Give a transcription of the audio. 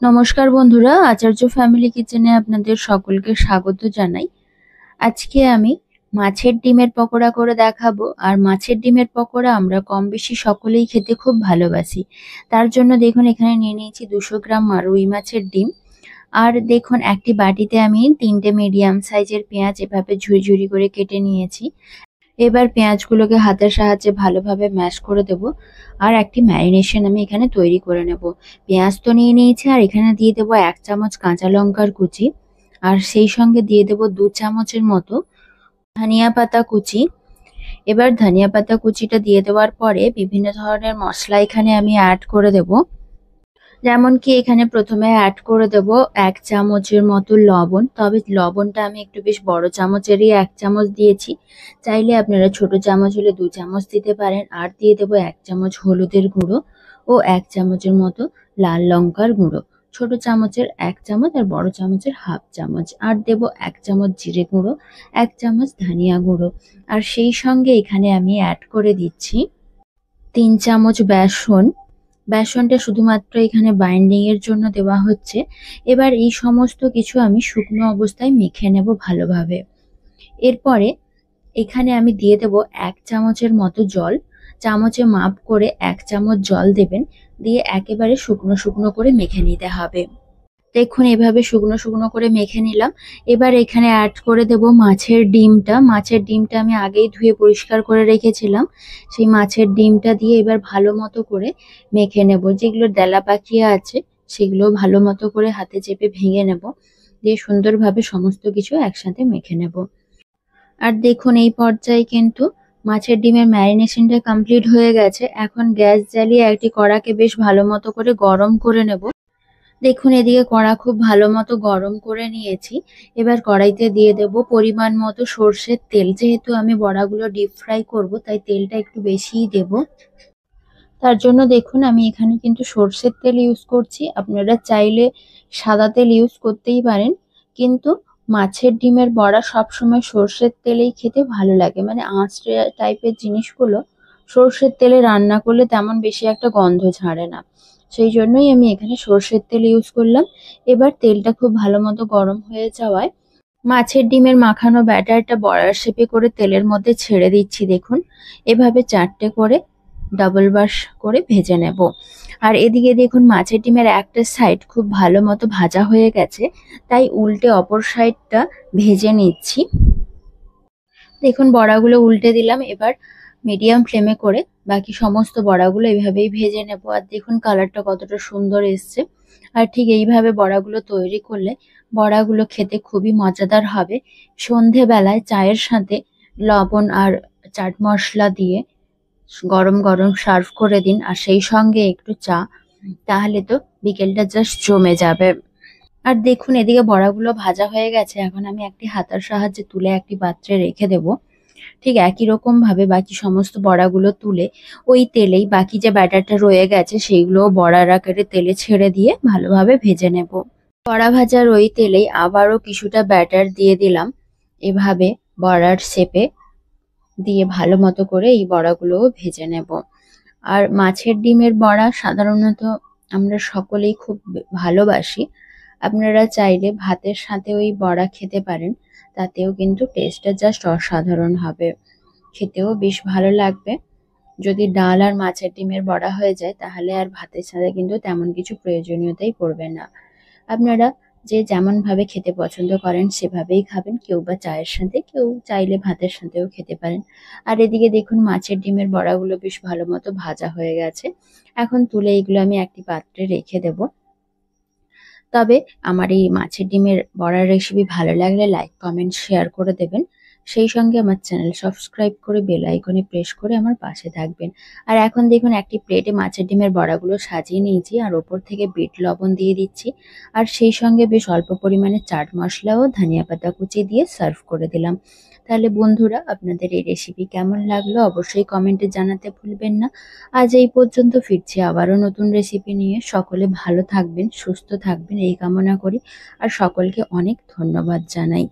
নমস্কার বন্ধুরা, আচার্য ফ্যামিলি কিচেনে আপনাদের সকলকে স্বাগত জানাই। আজকে আমি মাছের ডিমের পকোড়া করে দেখাবো। আর মাছের ডিমের পকোড়া আমরা কম বেশি সকলেই খেতে খুব ভালোবাসি। তার জন্য দেখুন এখানে নিয়ে নিয়েছি 200 গ্রাম রুই মাছের ডিম। আর দেখুন একটি বাটিতে আমি 3টে মিডিয়াম সাইজের পেঁয়াজ এভাবে ঝুরি ঝুরি করে কেটে নিয়েছি। এবার পেঁয়াজগুলোকে হাতের সাহায্যে ভালোভাবে ম্যাশ করে দেব। আর একটি ম্যারিনেশন আমি এখানে তৈরি করে নেব। পেঁয়াজ তো নিয়ে নিয়েছি, আর এখানে দিয়ে দেবো 1 চামচ কাঁচা লঙ্কার কুচি, আর সেই সঙ্গে দিয়ে দেবো 2 চামচের মতো ধনিয়া পাতা কুচি। এবার ধনিয়া পাতা কুচিটা দিয়ে দেওয়ার পরে বিভিন্ন ধরনের মশলা এখানে আমি অ্যাড করে দেব। যেমন কি এখানে প্রথমে অ্যাড করে দেব 1 চামচের মতো লবণ। তবে লবণটা আমি একটু বেশ বড় চামচেরই 1 চামচ দিয়েছি। চাইলে আপনারা ছোট চামচ হলে 2 চামচ দিতে পারেন। আর দিয়ে দেব 1 চামচ হলুদের গুঁড়ো ও 1 চামচের মতো লাল লঙ্কার গুঁড়ো। ছোট চামচের 1 চামচ আর বড় চামচের হাফ চামচ। আর দেব 1 চামচ জিরে গুঁড়ো, 1 চামচ ধনিয়া গুঁড়ো। আর সেই সঙ্গে এখানে আমি অ্যাড করে দিচ্ছি 3 চামচ বেসন। বেসনটা শুধুমাত্র এখানে বাইন্ডিং এর জন্য দেওয়া হচ্ছে। এবার এই সমস্ত কিছু আমি শুকনো অবস্থায় মেখে নেব ভালোভাবে। এরপরে এখানে আমি দিয়ে দেব 1 চামচের মতো জল। চামচে মাপ করে 1 চামচ জল দেবেন, দিয়ে একেবারে শুকনো শুকনো করে মেখে নিতে হবে। দেখুন এভাবে শুকনো শুকনো করে মেখে নিলাম। এবার এখানে অ্যাড করে দেব মাছের ডিমটা। মাছের ডিমটা আমি আগেই ধুয়ে পরিষ্কার করে রেখেছিলাম। সেই মাছের ডিমটা দিয়ে এবার ভালো মতো করে মেখে নেব। যেগুলো ডেলা পাকিয়ে আছে সেগুলো ভালো মতো করে হাতে চেপে ভেঙে নেব, দিয়ে সুন্দরভাবে সমস্ত কিছু একসাথে মেখে নেব। আর দেখুন এই পর্যায়ে কিন্তু মাছের ডিমের ম্যারিনেশনটা কমপ্লিট হয়ে গেছে। এখন গ্যাস জ্বালিয়ে একটি কড়াকে বেশ ভালো মতো করে গরম করে নেব। দেখুন এদিকে কড়া খুব ভালো মতো গরম করে নিয়েছি। এবার কড়াইতে দিয়ে দেব পরিমাণ মতো সর্ষের তেল। যেহেতু আমি বড়াগুলো ডিপ ফ্রাই করব, তাই তেলটা একটু বেশিই দেব। তার জন্য দেখুন আমি এখানে কিন্তু সর্ষের তেল ইউজ করছি। আপনারা চাইলে সাদা তেল ইউজ করতেই পারেন, কিন্তু মাছের ডিমের বড়া সবসময় সর্ষের তেলেই খেতে ভালো লাগে। মানে আঁচড়ে টাইপের জিনিসগুলো সর্ষের তেলে রান্না করলে তেমন বেশি একটা গন্ধ ছাড়ে না। সেই জন্যই আমি এখানে সর্ষের তেল ইউজ করলাম। এবার তেলটা খুব ভালো মতো গরম হয়ে যাওয়ায় মাছের ডিমের মাখানো ব্যাটারটা বড়ার শেপে করে তেলের মধ্যে ছেড়ে দিচ্ছি। দেখুন এভাবে 4টে করে ডাবল ব্রাশ করে ভেজে নেব। আর এদিকে দেখুন মাছের ডিমের একটা সাইড খুব ভালো মতো ভাজা হয়ে গেছে, তাই উল্টে অপর সাইডটা ভেজে নিচ্ছি। দেখুন বড়াগুলো উল্টে দিলাম। এবার মিডিয়াম ফ্লেমে করে বাকি সমস্ত বড়াগুলো এইভাবেই ভেজে নেব। আর দেখুন কালারটা কতটা সুন্দর এসছে। আর ঠিক এইভাবে বড়াগুলো তৈরি করলে বড়াগুলো খেতে খুবই মজাদার হবে। সন্ধেবেলায় চায়ের সাথে লবণ আর চাট মশলা দিয়ে গরম গরম সার্ভ করে দিন, আর সেই সঙ্গে একটু চা। তাহলে তো বিকেলটা জাস্ট জমে যাবে। আর দেখুন এদিকে বড়াগুলো ভাজা হয়ে গেছে। এখন আমি একটি হাতার সাহায্যে তুলে একটি পাত্রে রেখে দেব। ঠিক একই রকম ভাবে বাকি সমস্ত বড়াগুলো তুলে ওই তেলেই বাকি যে ব্যাটারটা রয়ে গেছে সেইগুলো বড়ার আকারে তেলে ছেড়ে দিয়ে ভালোভাবে ভেজে নেব। বড়া ভাজার ওই তেলেই আবারও কিছুটা ব্যাটার দিয়ে দিলাম। এভাবে বড়ার শেপে দিয়ে ভালো মতো করে এই বড়াগুলোও ভেজে নেব। আর মাছের ডিমের বড়া সাধারণত আমরা সকলেই খুব ভালোবাসি। আপনারা চাইলে ভাতের সাথেও এই বড়া খেতে পারেন, তাতেও কিন্তু টেস্টটা জাস্ট অসাধারণ হবে, খেতেও বেশ ভালো লাগবে। যদি ডাল আর মাছের ডিমের বড়া হয়ে যায় তাহলে আর ভাতের সাথে কিন্তু তেমন কিছু প্রয়োজনীয়তাই পড়বে না। আপনারা যে যেমন ভাবে খেতে পছন্দ করেন সেভাবেই খাবেন। কেউ বা চায়ের সাথে, কেউ চাইলে ভাতের সাথেও খেতে পারেন। আর এদিকে দেখুন মাছের ডিমের বড়াগুলো বেশ ভালো মতো ভাজা হয়ে গেছে। এখন তুলে এগুলো আমি একটি পাত্রে রেখে দেব। তবে আমার এই মাছের ডিমের বড়ার রেসিপি ভালো লাগলে লাইক, কমেন্ট, শেয়ার করে দেবেন। সেই সঙ্গে আমার চ্যানেল সাবস্ক্রাইব করে বেল আইকনে প্রেস করে আমার পাশে থাকবেন। আর এখন দেখুন একটি প্লেটে মাছের ডিমের বড়াগুলো সাজিয়ে নিয়েছি, আর ওপর থেকে বিট লবণ দিয়ে দিচ্ছি। আর সেই সঙ্গে বেশ অল্প পরিমাণে চাট মশলা ও ধনিয়া পাতা কুচি দিয়ে সার্ভ করে দিলাম। তাহলে বন্ধুরা আপনাদের এই রেসিপি কেমন লাগলো অবশ্যই কমেন্টে জানাতে ভুলবেন না। আজ এই পর্যন্ত, ফিরছি আবারও নতুন রেসিপি নিয়ে। সকলে ভালো থাকবেন, সুস্থ থাকবেন এই কামনা করি। আর সকলকে অনেক ধন্যবাদ জানাই।